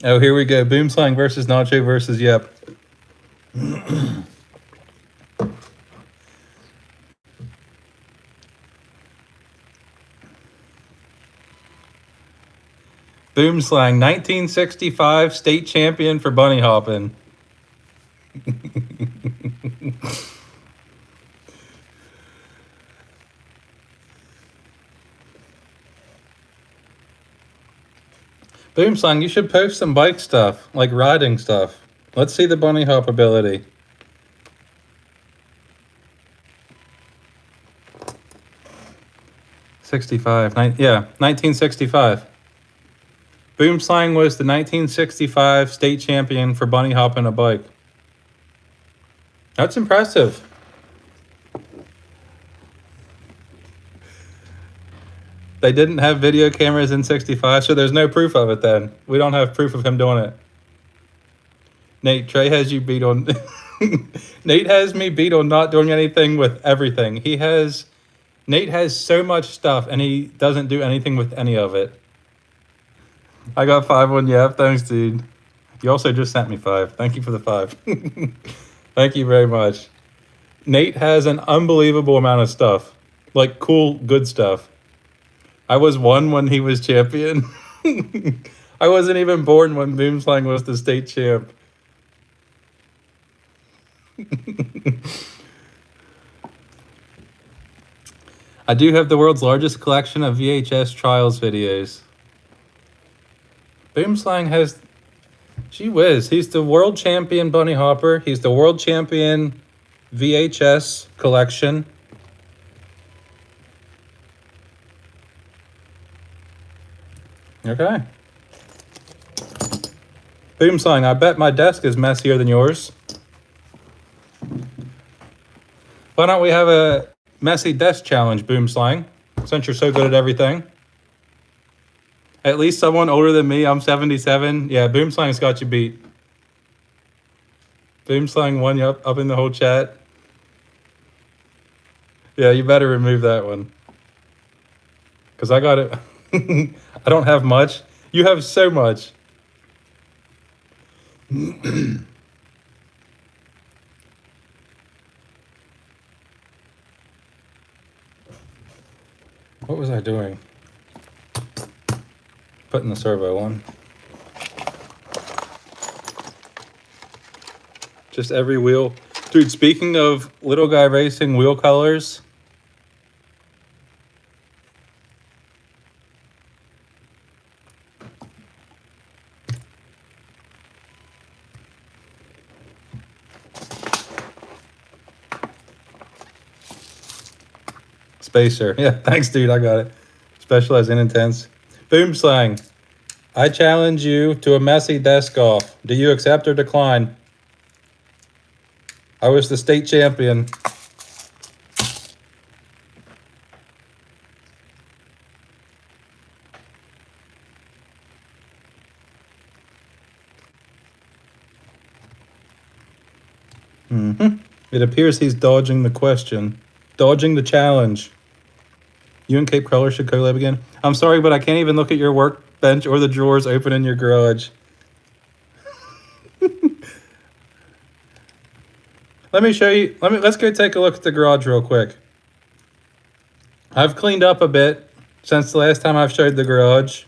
Oh, here we go. Boomslang versus Nacho versus Yep. Boomslang, 1965 state champion for bunny hopping. Boomslang, you should post some bike stuff, like riding stuff. Let's see the bunny hop ability. Yeah, 1965. Boomslang was the 1965 state champion for bunny hopping a bike. That's impressive. They didn't have video cameras in 65, so there's no proof of it then. We don't have proof of him doing it. Nate, Trey has you beat on... Nate has me beat on not doing anything with everything. Nate has so much stuff, and he doesn't do anything with any of it. I got 5 on Yep. Thanks, dude. You also just sent me 5. Thank you for the 5. Thank you very much. Nate has an unbelievable amount of stuff. Like, cool, good stuff. I was 1 when he was champion. I wasn't even born when Boomslang was the state champ. I do have the world's largest collection of VHS trials videos. Boomslang has... Gee whiz, he's the world champion bunny hopper. He's the world champion VHS collection. Okay. Boomslang, I bet my desk is messier than yours. Why don't we have a messy desk challenge, Boomslang, since you're so good at everything? At least someone older than me. I'm 77. Yeah, Boomslang's got you beat. Boomslang won you up in the whole chat. Yeah, you better remove that one. Because I got it. I don't have much. You have so much. What was I doing? Putting the servo on. Just every wheel. Dude, speaking of little guy racing wheel colors. Spacer. Yeah, thanks, dude. I got it. Specialized in intense. Boomslang. I challenge you to a messy desk off. Do you accept or decline? I was the state champion. It appears he's dodging the question. Dodging the challenge. You and Cape Crawler should collab again. I'm sorry, but I can't even look at your workbench or the drawers open in your garage. Let me show you. Let's go take a look at the garage real quick. I've cleaned up a bit since the last time I've showed the garage.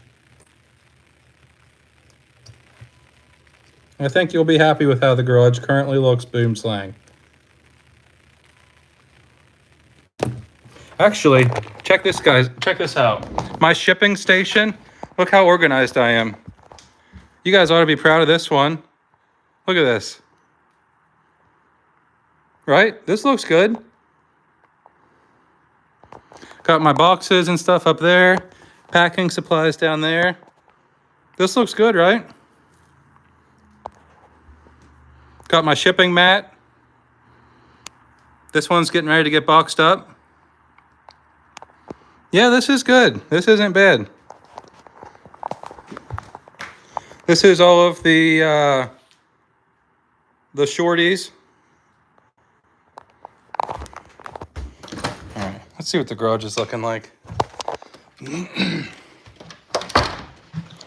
I think you'll be happy with how the garage currently looks, Boomslang. Actually, check this, guys. Check this out. My shipping station. Look how organized I am. You guys ought to be proud of this one. Look at this. Right? This looks good. Got my boxes and stuff up there. Packing supplies down there. This looks good, right? Got my shipping mat. This one's getting ready to get boxed up. Yeah, this is good. This isn't bad. This is all of the shorties. All right, let's see what the garage is looking like.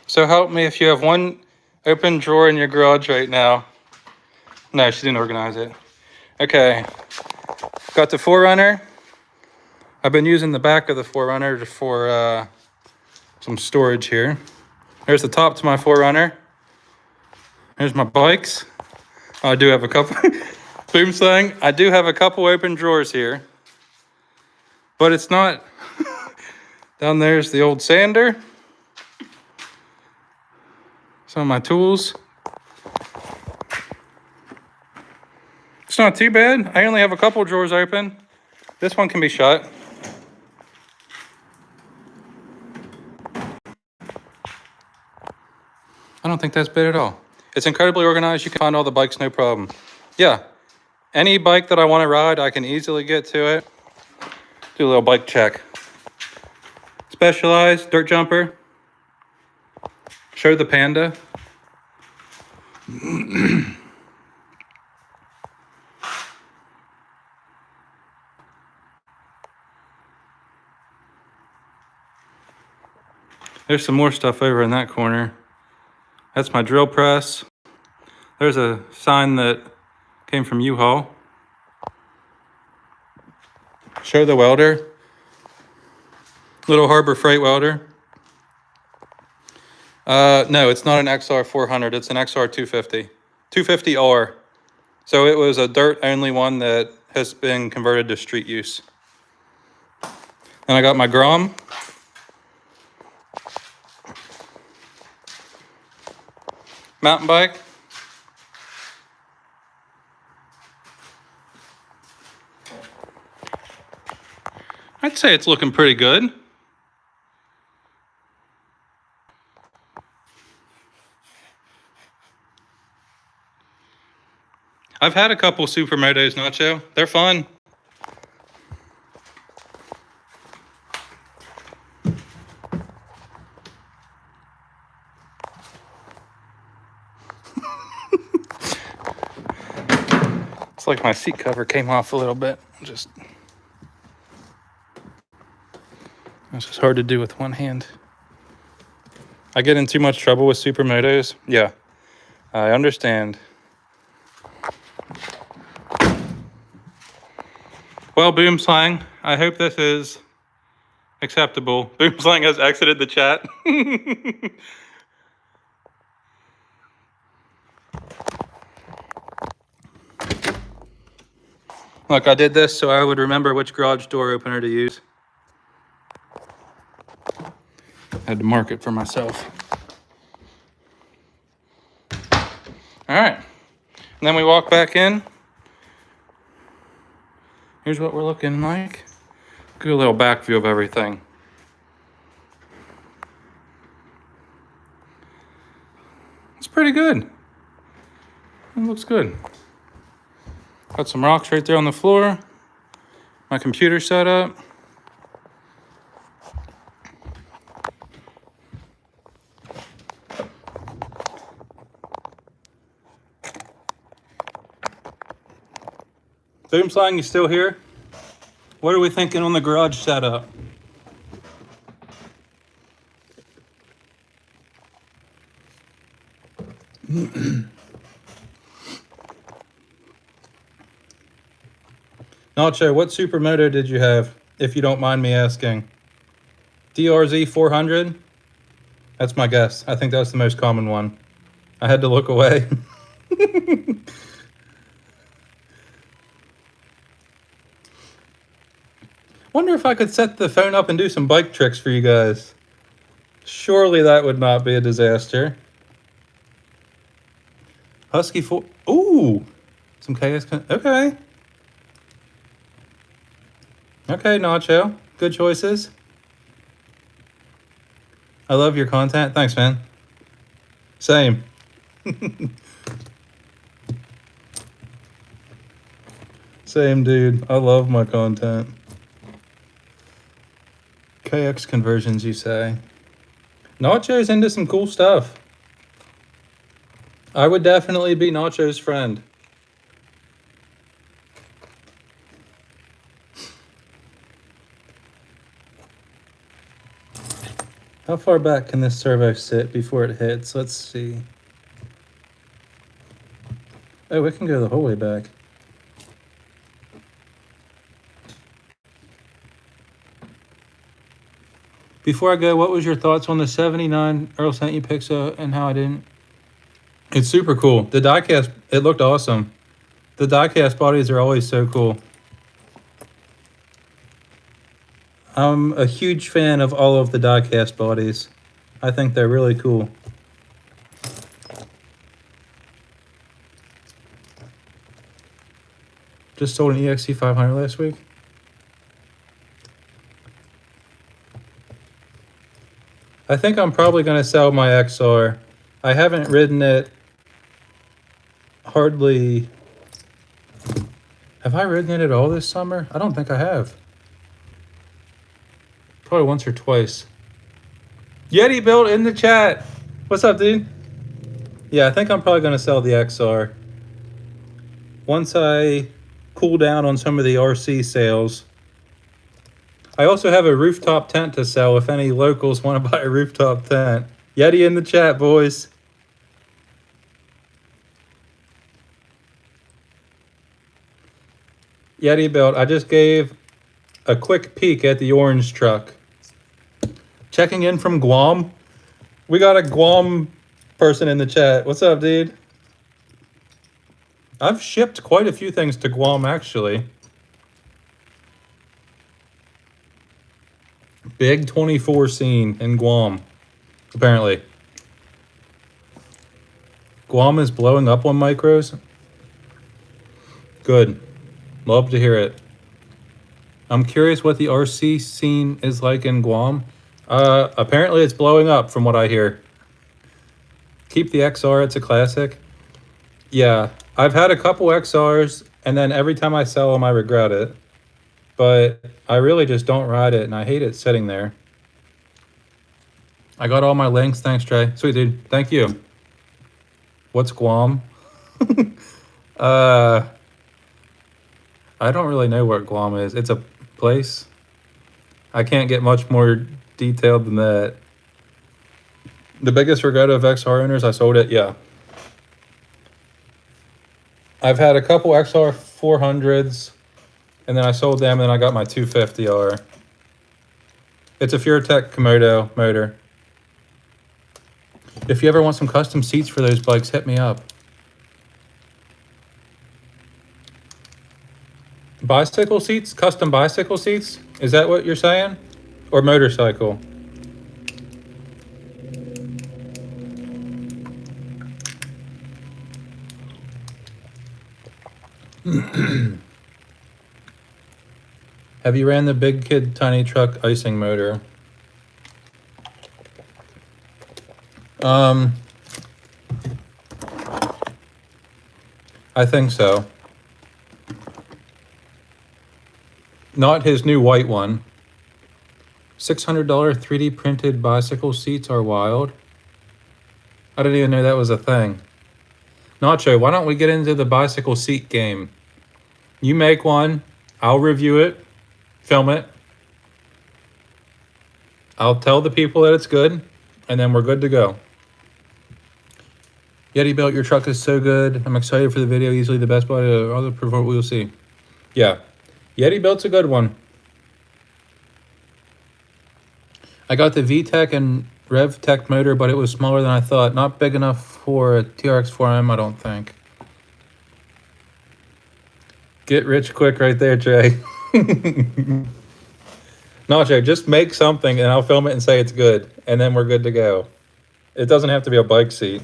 So help me if you have one open drawer in your garage right now. No, she didn't organize it. Okay, got the 4Runner. I've been using the back of the 4Runner for some storage here. There's the top to my 4Runner. There's my bikes. Oh, I do have a couple. Boomslang. I do have a couple open drawers here, but it's not. Down there's the old sander. Some of my tools. It's not too bad. I only have a couple drawers open. This one can be shut. I don't think that's bad at all. It's incredibly organized. You can find all the bikes, no problem. Yeah, any bike that I want to ride, I can easily get to it. Do a little bike check. Specialized dirt jumper. Show the Panda. There's some more stuff over in that corner. That's my drill press. There's a sign that came from U-Haul. Show the welder. Little Harbor Freight welder. No, it's not an XR400. It's an XR250. 250R. So it was a dirt-only one that has been converted to street use. And I got my Grom. Mountain bike. I'd say it's looking pretty good. I've had a couple Supermotos, Nacho. They're fun. It's like my seat cover came off a little bit. It's just hard to do with one hand. I get in too much trouble with Supermotos. Yeah, I understand. Well, Boomslang, I hope this is acceptable. Boomslang has exited the chat. Look, I did this so I would remember which garage door opener to use. I had to mark it for myself. All right, and then we walk back in. Here's what we're looking like. Get a little back view of everything. good. It looks good. Got some rocks right there on the floor. My computer set up. Boomslang, you still here? What are we thinking on the garage setup? Nacho, what supermoto did you have, if you don't mind me asking? DRZ 400? That's my guess. I think that's the most common one. I had to look away. Wonder if I could set the phone up and do some bike tricks for you guys. Surely that would not be a disaster. Husky 4. Ooh! Some KS. Okay. Okay, Nacho. Good choices. I love your content. Thanks, man. Same. Same, dude. I love my content. KX conversions, you say? Nacho's into some cool stuff. I would definitely be Nacho's friend. How far back can this servo sit before it hits? Let's see. Oh, it can go the whole way back. Before I go, what was your thoughts on the 79 Earl sent you pics and how I didn't? It's super cool. The diecast, it looked awesome. The diecast bodies are always so cool. I'm a huge fan of all of the diecast bodies. I think they're really cool. Just sold an EXC500 last week. I think I'm probably going to sell my XR. I haven't ridden it hardly. Have I ridden it at all this summer? I don't think I have. Probably once or twice. Yeti built in the chat. What's up, dude? Yeah, I think I'm probably going to sell the XR. Once I cool down on some of the RC sales. I also have a rooftop tent to sell if any locals want to buy a rooftop tent. Yeti in the chat, boys. Yeti built. I just gave a quick peek at the orange truck. Checking in from Guam. We got a Guam person in the chat. What's up, dude? I've shipped quite a few things to Guam, actually. Big 24 scene in Guam, apparently. Guam is blowing up on micros. Good. Love to hear it. I'm curious what the RC scene is like in Guam. Apparently it's blowing up from what I hear. Keep the XR, it's a classic. Yeah, I've had a couple XRs, and then every time I sell them, I regret it. But I really just don't ride it, and I hate it sitting there. I got all my links. Thanks, Trey. Sweet, dude. Thank you. What's Guam? I don't really know what Guam is. It's a place. I can't get much more detailed than that. The biggest regret of XR owners, I sold it, yeah. I've had a couple XR 400s. And then I sold them, and then I got my 250R. It's a Furetech Komodo motor. If you ever want some custom seats for those bikes, hit me up. Bicycle seats? Custom bicycle seats? Is that what you're saying? Or motorcycle? Have you ran the Big Kid Tiny Truck icing motor? I think so. Not his new white one. $600 3D printed bicycle seats are wild. I didn't even know that was a thing. Nacho, why don't we get into the bicycle seat game? You make one, I'll review it, film it. I'll tell the people that it's good, and then we're good to go. Yeti Belt, your truck is so good. I'm excited for the video. Easily the best body of other perform we'll see. Yeah, Yeti Belt's a good one. I got the VTEC and RevTech motor, but it was smaller than I thought. Not big enough for a TRX4M, I don't think. Get rich quick right there, Jay. Nacho, just make something and I'll film it and say it's good. And then we're good to go. It doesn't have to be a bike seat.